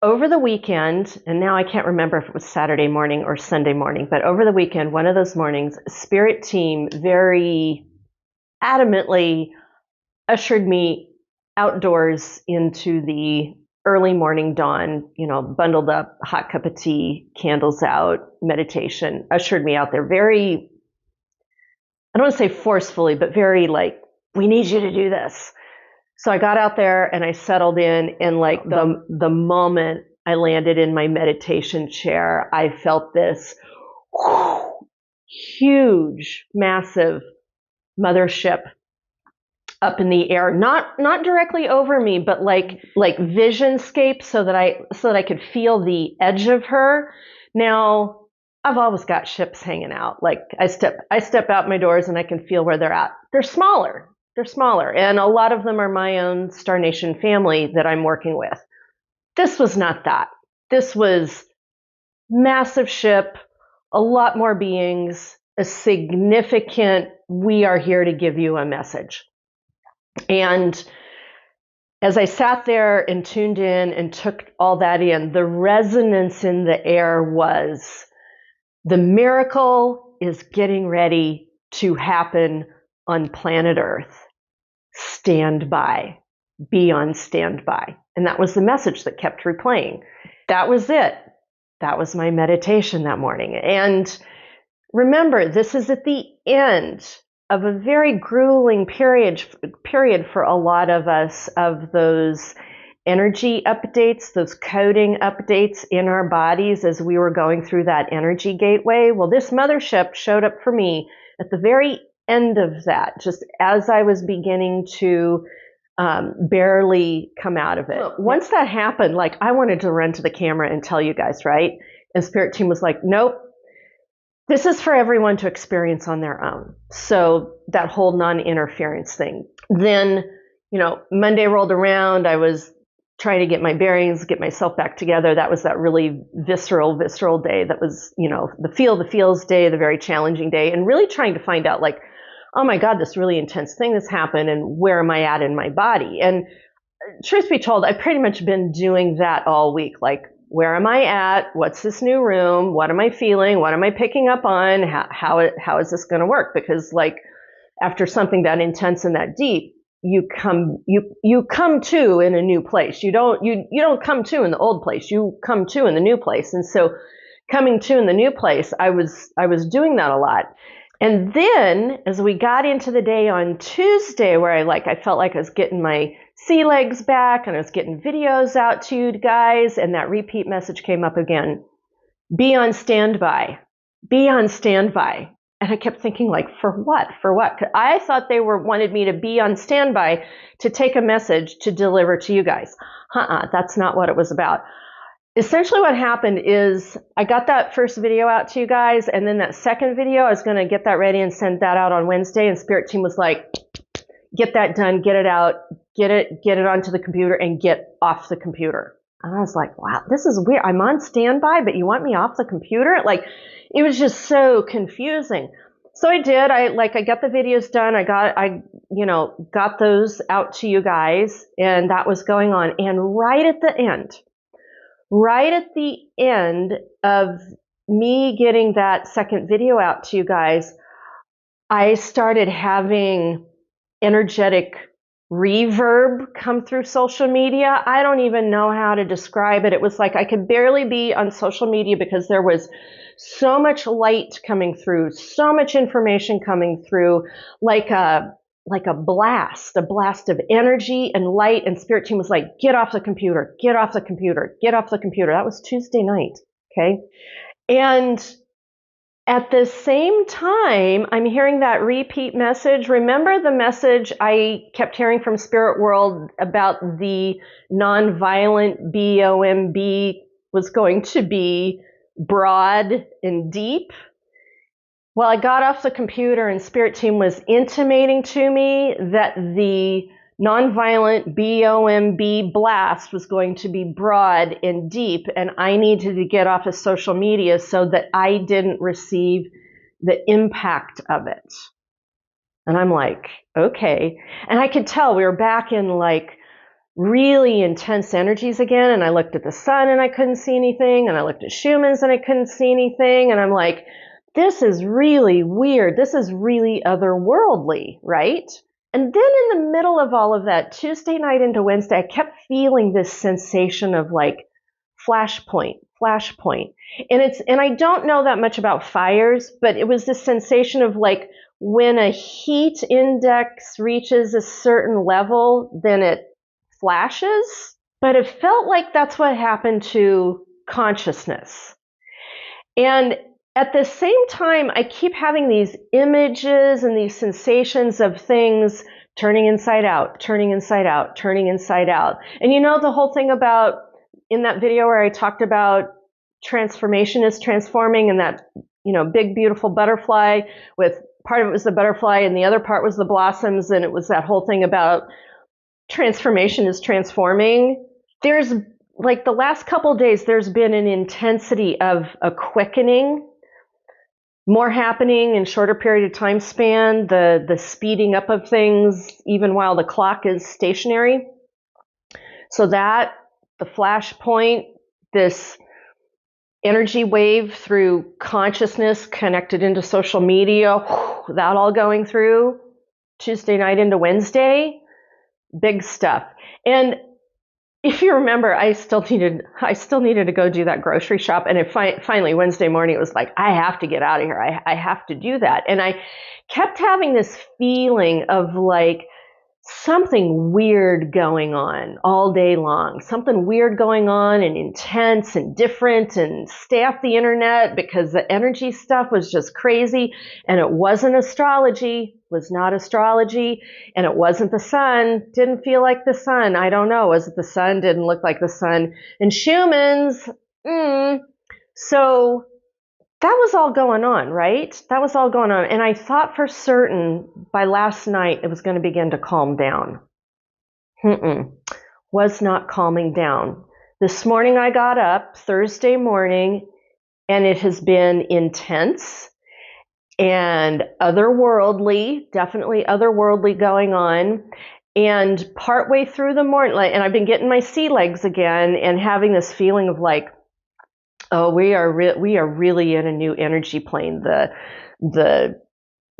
over the weekend, and now I can't remember if it was Saturday morning or Sunday morning, but over the weekend, one of those mornings, Spirit Team very adamantly ushered me outdoors into the early morning dawn, bundled up, hot cup of tea, candles out, meditation, ushered me out there very, I don't want to say forcefully, but very like, we need you to do this. So I got out there and I settled in, and like the moment I landed in my meditation chair, I felt this huge, massive mothership up in the air, not directly over me, but like visionscape, so that I could feel the edge of her. Now, I've always got ships hanging out. Like I step out my doors and I can feel where they're at. They're smaller, and a lot of them are my own Star Nation family that I'm working with. This was not that. This was massive ship, a lot more beings, a significant, we are here to give you a message. And as I sat there and tuned in and took all that in, the resonance in the air was, the miracle is getting ready to happen on planet Earth. Stand by. Be on standby. And that was the message that kept replaying. That was it. That was my meditation that morning. And remember, this is at the end of a very grueling period for a lot of us, of those energy updates, those coding updates in our bodies as we were going through that energy gateway. Well, this mothership showed up for me at the very end of that, just as I was beginning to barely come out of it. Once that happened, like, I wanted to run to the camera and tell you guys, right? And Spirit Team was like, nope. This is for everyone to experience on their own. So that whole non-interference thing. Then, Monday rolled around. I was trying to get my bearings, get myself back together. That was that really visceral day. That was, the feels day, the very challenging day, and really trying to find out, like, oh my God, this really intense thing that's happened, and where am I at in my body? And truth be told, I've pretty much been doing that all week. Like, where am I at? What's this new room? What am I feeling? What am I picking up on? How is this going to work? Because, like, after something that intense and that deep, you come to in a new place. You don't come to in the old place. You come to in the new place. And so, coming to in the new place, I was doing that a lot. And then, as we got into the day on Tuesday, where I felt like I was getting my sea legs back and I was getting videos out to you guys, and that repeat message came up again. Be on standby. Be on standby. And I kept thinking, like, for what? For what? I thought they wanted me to be on standby to take a message to deliver to you guys. That's not what it was about. Essentially what happened is I got that first video out to you guys, and then that second video, I was going to get that ready and send that out on Wednesday, and Spirit Team was like, get that done, get it out, get it onto the computer, and get off the computer. And I was like, wow, this is weird. I'm on standby, but you want me off the computer? Like, it was just so confusing. So I did. I got the videos done. I got those out to you guys, and that was going on. And right at the end of me getting that second video out to you guys, I started having energetic reverb come through social media. I don't even know how to describe it. It was like I could barely be on social media because there was so much light coming through, so much information coming through, like a blast of energy and light. And Spirit Team was like, get off the computer, get off the computer, get off the computer. That was Tuesday night. Okay. And at the same time, I'm hearing that repeat message. Remember the message I kept hearing from Spirit World about the nonviolent BOMB was going to be broad and deep? Well, I got off the computer and Spirit Team was intimating to me that the nonviolent BOMB blast was going to be broad and deep, and I needed to get off of social media so that I didn't receive the impact of it. And I'm like, okay. And I could tell we were back in like really intense energies again. And I looked at the sun and I couldn't see anything. And I looked at Schumann's and I couldn't see anything. And I'm like, this is really weird. This is really otherworldly, right? And then in the middle of all of that, Tuesday night into Wednesday, I kept feeling this sensation of like flashpoint. And I don't know that much about fires, but it was this sensation of like when a heat index reaches a certain level, then it flashes. But it felt like that's what happened to consciousness. And at the same time, I keep having these images and these sensations of things turning inside out, turning inside out, turning inside out. And you know the whole thing about in that video where I talked about transformation is transforming, and that, big beautiful butterfly with part of it was the butterfly and the other part was the blossoms, and it was that whole thing about transformation is transforming. There's like the last couple of days, there's been an intensity of a quickening, more happening in shorter period of time span, the speeding up of things, even while the clock is stationary. So that, the flashpoint, this energy wave through consciousness connected into social media, that all going through Tuesday night into Wednesday, big stuff. And if you remember, I still needed to go do that grocery shop. And finally Wednesday morning, it was like, I have to get out of here. I have to do that. And I kept having this feeling of like something weird going on all day long, something weird going on and intense and different, and stay off the internet because the energy stuff was just crazy. And it wasn't astrology, was not astrology, and it wasn't the sun, didn't feel like the sun. I don't know, was it the sun? Didn't look like the sun. And Schumann's, So that was all going on, right? That was all going on. And I thought for certain by last night it was going to begin to calm down. Was not calming down. This morning I got up, Thursday morning, and it has been intense and otherworldly, definitely otherworldly going on. And partway through the morning, and I've been getting my sea legs again and having this feeling of like, oh, we are really in a new energy plane. The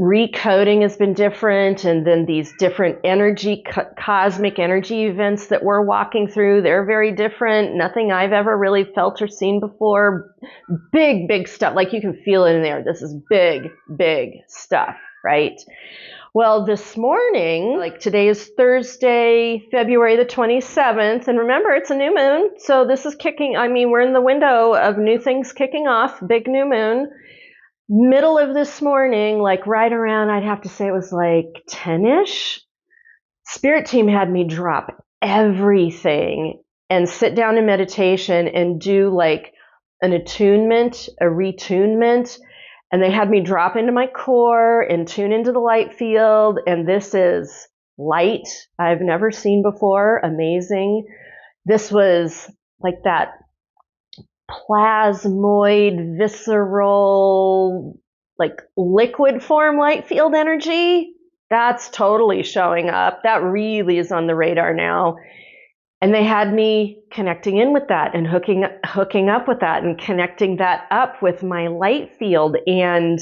recoding has been different, and then these different energy, cosmic energy events that we're walking through, they're very different. Nothing I've ever really felt or seen before. Big stuff. Like you can feel it in there. This is big stuff, right? Well, this morning, like today is Thursday, February the 27th, and remember, it's a new moon, so this is we're in the window of new things kicking off, big new moon. Middle of this morning, like right around, I'd have to say it was like 10-ish, Spirit team had me drop everything and sit down in meditation and do like an attunement, a retunement. And they had me drop into my core and tune into the light field. And this is light I've never seen before. Amazing. This was like that plasmoid, visceral, like liquid form light field energy. That's totally showing up. That really is on the radar now. And they had me connecting in with that and hooking up with that and connecting that up with my light field and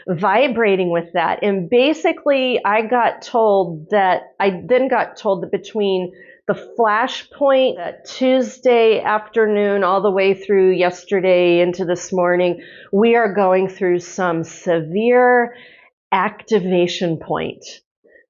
vibrating with that. And basically, I got told that between the flashpoint Tuesday afternoon all the way through yesterday into this morning, we are going through some severe activation point.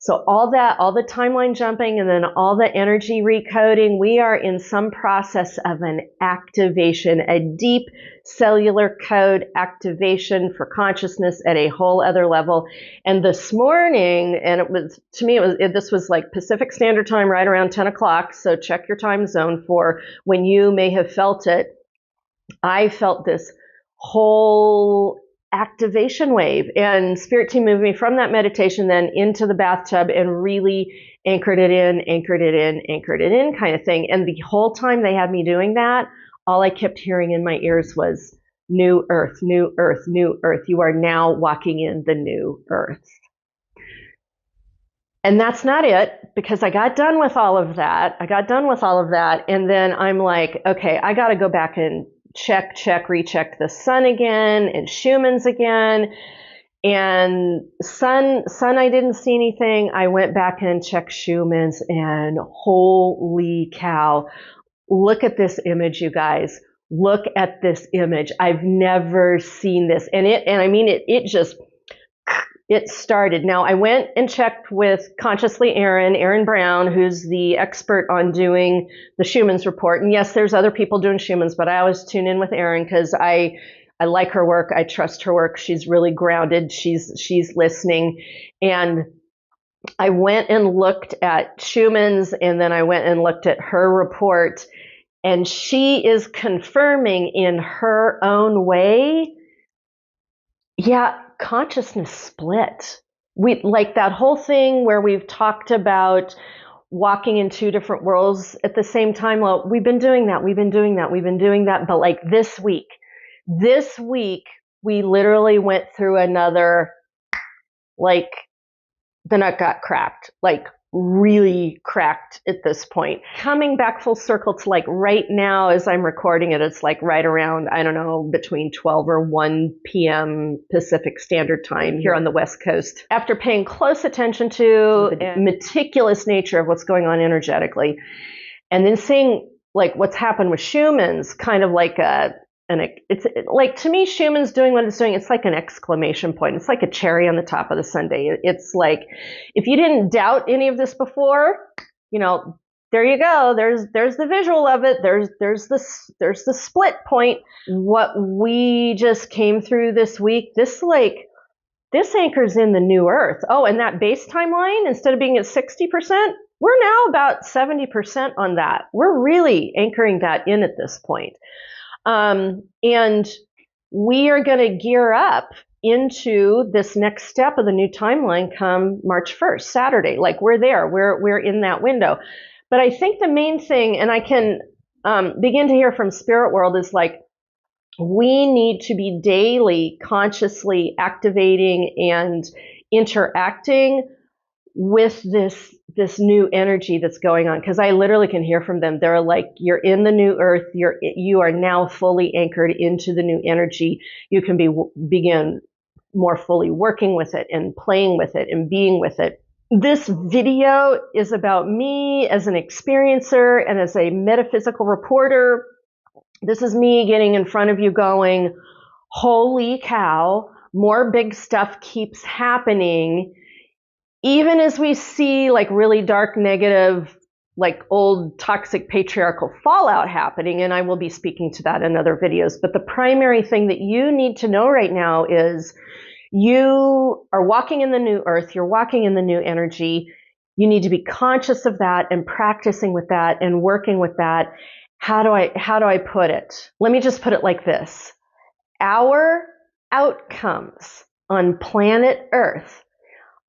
So all the timeline jumping and then all the energy recoding, we are in some process of an activation, a deep cellular code activation for consciousness at a whole other level. And this morning, and this was like Pacific Standard Time right around 10 o'clock. So check your time zone for when you may have felt it. I felt this whole activation wave, and Spirit team moved me from that meditation then into the bathtub and really anchored it in kind of thing. And the whole time they had me doing that, all I kept hearing in my ears was new earth, new earth, new earth. You are now walking in the new earth. And that's not it, because I got done with all of that. And then I'm like, okay, I got to go back and recheck the sun again and Schumann's again. And sun, I didn't see anything. I went back and checked Schumann's, and holy cow, look at this image, you guys. Look at this image. I've never seen this. And it started. Now, I went and checked with Consciously Erin Brown, who's the expert on doing the Schumann's report. And yes, there's other people doing Schumann's, but I always tune in with Erin because I like her work. I trust her work. She's really grounded. She's listening. And I went and looked at Schumann's, and then I went and looked at her report. And she is confirming in her own way, yeah, consciousness split. We like that whole thing where we've talked about walking in two different worlds at the same time. Well, we've been doing that. But like this week, we literally went through another, like the nut got cracked, like really cracked at this point. Coming back full circle to like right now as I'm recording it, it's like right around, I don't know, between 12 or 1 p.m. Pacific Standard Time here on the West Coast. After paying close attention to the meticulous nature of what's going on energetically, and then seeing like what's happened with Schumann's, kind of like it's like, to me, Schumann's doing what it's doing. It's like an exclamation point. It's like a cherry on the top of the sundae. It's like, if you didn't doubt any of this before, there you go. There's the visual of it. There's the split point. What we just came through this week, this anchors in the new earth. Oh, and that base timeline, instead of being at 60%, we're now about 70% on that. We're really anchoring that in at this point. And we are going to gear up into this next step of the new timeline come March 1st, Saturday. Like we're there, we're in that window. But I think the main thing, and I can begin to hear from Spirit World, is like, we need to be daily consciously activating and interacting with this new energy that's going on, because I literally can hear from them. They're like, you're in the new earth. You are now fully anchored into the new energy. You can begin more fully working with it and playing with it and being with it. This video is about me as an experiencer and as a metaphysical reporter. This is me getting in front of you going, holy cow, more big stuff keeps happening. Even as we see like really dark, negative, like old toxic patriarchal fallout happening, and I will be speaking to that in other videos, but the primary thing that you need to know right now is you are walking in the new earth, you're walking in the new energy. You need to be conscious of that and practicing with that and working with that. How do I put it? Let me just put it like this. Our outcomes on planet Earth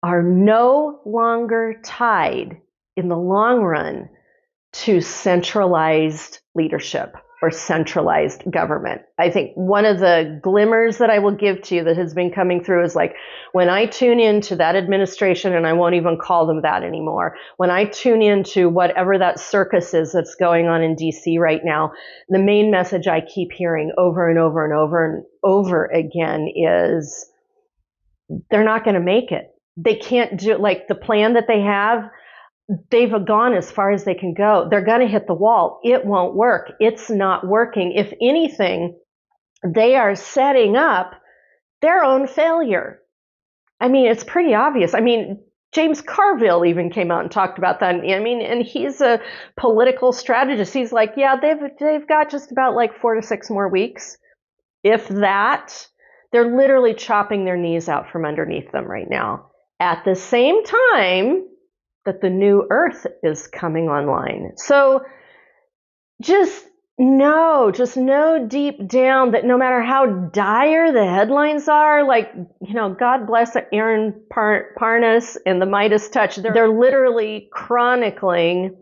are no longer tied in the long run to centralized leadership or centralized government. I think one of the glimmers that I will give to you that has been coming through is like, when I tune into that administration, and I won't even call them that anymore, when I tune into whatever that circus is that's going on in DC right now, the main message I keep hearing over and over and over and over again is they're not going to make it. They can't do, like the plan that they have, they've gone as far as they can go. They're going to hit the wall. It won't work. It's not working. If anything, they are setting up their own failure. I mean, it's pretty obvious. I mean, James Carville even came out and talked about that. I mean, and he's a political strategist. He's like, yeah, they've got just about like 4 to 6 more weeks. If that, they're literally chopping their knees out from underneath them right now. At the same time that the new earth is coming online. So just know deep down that no matter how dire the headlines are, like, God bless Aaron Parnas and the Midas touch, they're literally chronicling,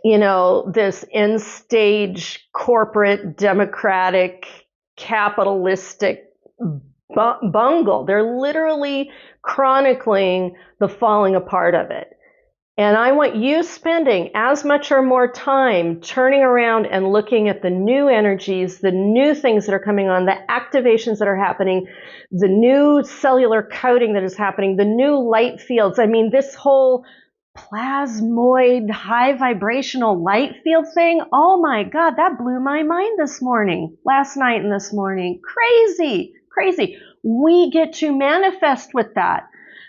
this end stage corporate, democratic, capitalistic bungle. They're literally chronicling the falling apart of it. And I want you spending as much or more time turning around and looking at the new energies, the new things that are coming on, the activations that are happening, the new cellular coding that is happening, the new light fields. I mean, this whole plasmoid high vibrational light field thing, oh my God, that blew my mind last night and this morning. Crazy, crazy. We get to manifest with that.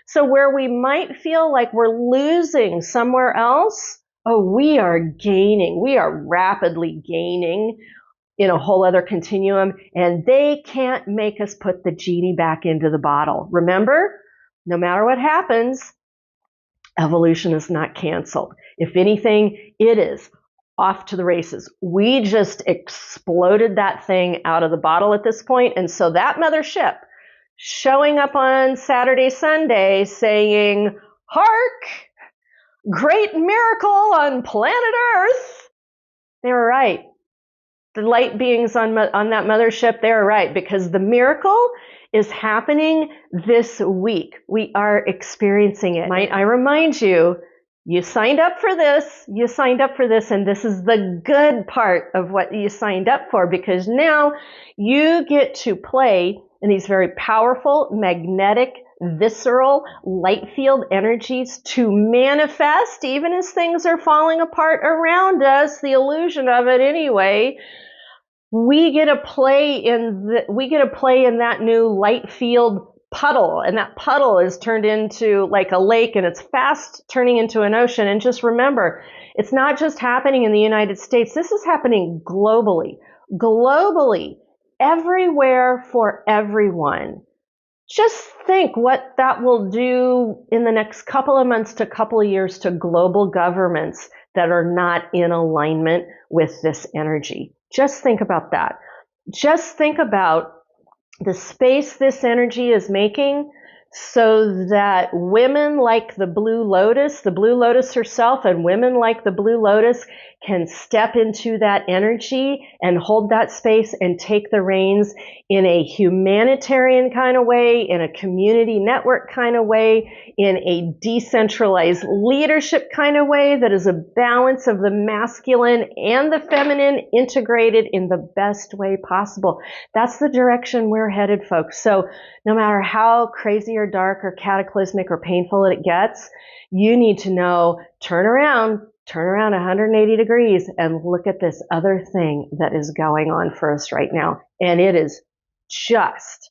So where we might feel like we're losing somewhere else, oh, we are gaining. We are rapidly gaining in a whole other continuum, and they can't make us put the genie back into the bottle. Remember, no matter what happens, evolution is not canceled. If anything, it is off to the races. We just exploded that thing out of the bottle at this point, and so that mothership showing up on Saturday, Sunday saying, "Hark, great miracle on planet Earth." They were right. The light beings on that mothership, they were right, because the miracle is happening this week. We are experiencing it. Might I remind you, you signed up for this, and this is the good part of what you signed up for, because now you get to play in these very powerful, magnetic, visceral, light field energies to manifest, even as things are falling apart around us, the illusion of it anyway. We get to play in that new light field puddle, and that puddle is turned into like a lake, and it's fast turning into an ocean. And just remember, it's not just happening in the United States. This is happening globally, everywhere for everyone. Just think what that will do in the next couple of months to couple of years to global governments that are not in alignment with this energy. Just think about that. Just think about the space this energy is making so that women like the Blue Lotus herself, and women like the Blue Lotus can step into that energy and hold that space and take the reins in a humanitarian kind of way, in a community network kind of way, in a decentralized leadership kind of way that is a balance of the masculine and the feminine integrated in the best way possible. That's the direction we're headed, folks. So no matter how crazy or dark or cataclysmic or painful it gets, you need to know, turn around 180 degrees and look at this other thing that is going on for us right now. And it is just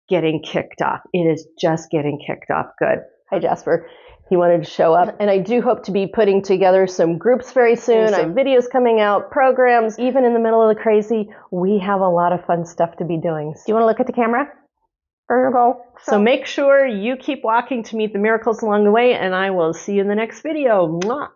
getting kicked off. It is just getting kicked off. Good. Hi, Jasper. He wanted to show up. And I do hope to be putting together some groups very soon. I have videos coming out, programs. Even in the middle of the crazy, we have a lot of fun stuff to be doing. Do you want to look at the camera? There you go. So make sure you keep walking to meet the miracles along the way, and I will see you in the next video. Mwah.